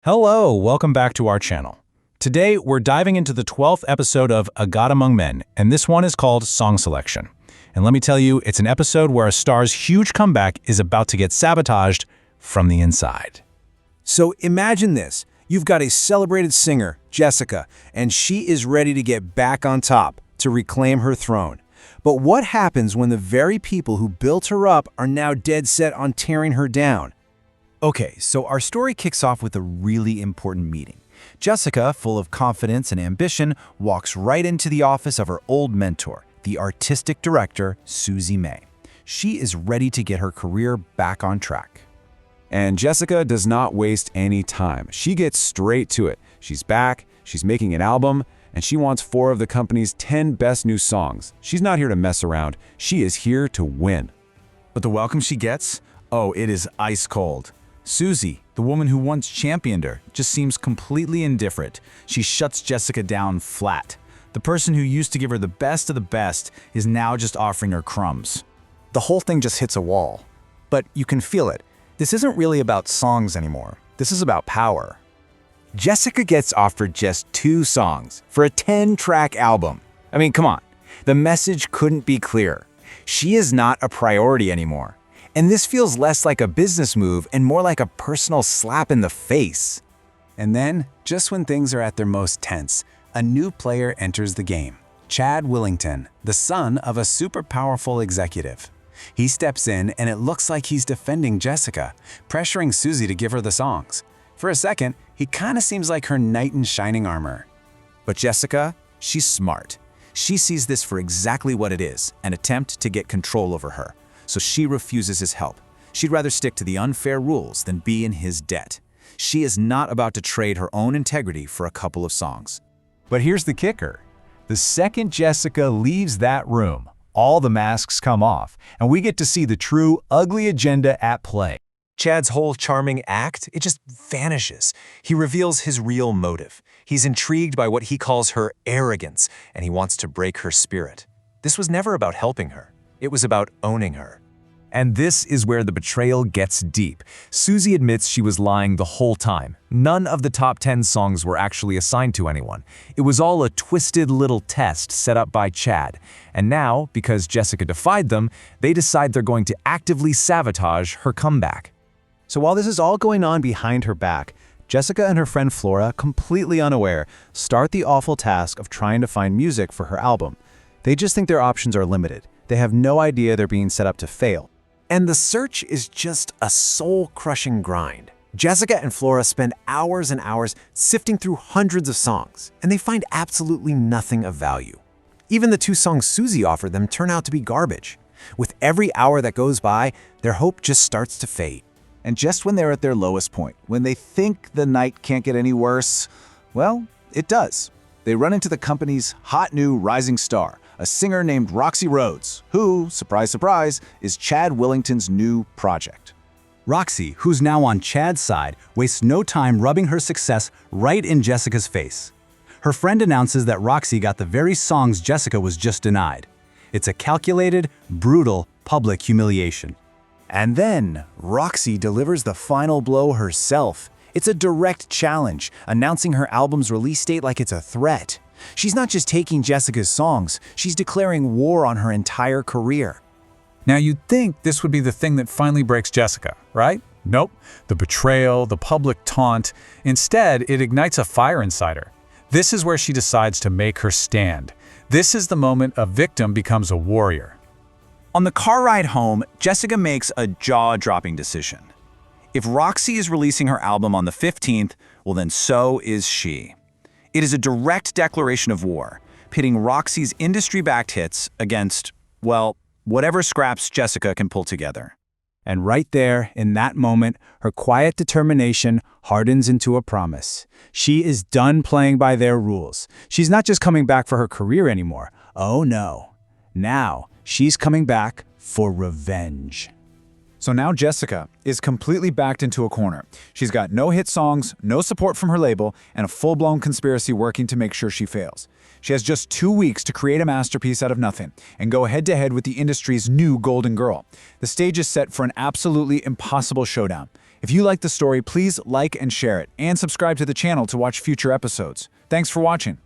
Hello, welcome back to our channel. Today, we're diving into the 12th episode of A God Among Men, and this one is called Song Selection. And let me tell you, it's an episode where a star's huge comeback is about to get sabotaged from the inside. So imagine this. You've got a celebrated singer, Jessica, and she is ready to get back on top to reclaim her throne. But what happens when the very people who built her up are now dead set on tearing her down? Okay, so our story kicks off with a really important meeting. Jessica, full of confidence and ambition, walks right into the office of her old mentor, the artistic director, Susie May. She is ready to get her career back on track. And Jessica does not waste any time. She gets straight to it. She's back, she's making an album, and she wants 4 of the company's 10 best new songs. She's not here to mess around. She is here to win. But the welcome she gets? Oh, it is ice cold. Susie, the woman who once championed her, just seems completely indifferent. She shuts Jessica down flat. The person who used to give her the best of the best is now just offering her crumbs. The whole thing just hits a wall. But you can feel it. This isn't really about songs anymore. This is about power. Jessica gets offered just 2 songs for a 10-track album. I mean, come on. The message couldn't be clearer. She is not a priority anymore. And this feels less like a business move and more like a personal slap in the face. And then, just when things are at their most tense, a new player enters the game. Chad Willington, the son of a super powerful executive. He steps in and it looks like he's defending Jessica, pressuring Susie to give her the songs. For a second, he kind of seems like her knight in shining armor. But Jessica, she's smart. She sees this for exactly what it is, an attempt to get control over her. So she refuses his help. She'd rather stick to the unfair rules than be in his debt. She is not about to trade her own integrity for a couple of songs. But here's the kicker. The second Jessica leaves that room, all the masks come off, and we get to see the true, ugly agenda at play. Chad's whole charming act, it just vanishes. He reveals his real motive. He's intrigued by what he calls her arrogance, and he wants to break her spirit. This was never about helping her. It was about owning her. And this is where the betrayal gets deep. Susie admits she was lying the whole time. None of the top 10 songs were actually assigned to anyone. It was all a twisted little test set up by Chad. And now, because Jessica defied them, they decide they're going to actively sabotage her comeback. So while this is all going on behind her back, Jessica and her friend Flora, completely unaware, start the awful task of trying to find music for her album. They just think their options are limited. They have no idea they're being set up to fail. And the search is just a soul-crushing grind. Jessica and Flora spend hours and hours sifting through hundreds of songs, and they find absolutely nothing of value. Even the 2 songs Susie offered them turn out to be garbage. With every hour that goes by, their hope just starts to fade. And just when they're at their lowest point, when they think the night can't get any worse, well, it does. They run into the company's hot new rising star, a singer named Roxy Rhodes, who, surprise, surprise, is Chad Willington's new project. Roxy, who's now on Chad's side, wastes no time rubbing her success right in Jessica's face. Her friend announces that Roxy got the very songs Jessica was just denied. It's a calculated, brutal, public humiliation. And then, Roxy delivers the final blow herself. It's a direct challenge, announcing her album's release date like it's a threat. She's not just taking Jessica's songs, she's declaring war on her entire career. Now you'd think this would be the thing that finally breaks Jessica, right? Nope. The betrayal, the public taunt. Instead, it ignites a fire inside her. This is where she decides to make her stand. This is the moment a victim becomes a warrior. On the car ride home, Jessica makes a jaw-dropping decision. If Roxy is releasing her album on the 15th, well then so is she. It is a direct declaration of war, pitting Roxy's industry-backed hits against, well, whatever scraps Jessica can pull together. And right there, in that moment, her quiet determination hardens into a promise. She is done playing by their rules. She's not just coming back for her career anymore. Oh no. Now, she's coming back for revenge. So now Jessica is completely backed into a corner. She's got no hit songs, no support from her label, and a full-blown conspiracy working to make sure she fails. She has just 2 weeks to create a masterpiece out of nothing and go head-to-head with the industry's new golden girl. The stage is set for an absolutely impossible showdown. If you like the story, please like and share it, and subscribe to the channel to watch future episodes. Thanks for watching.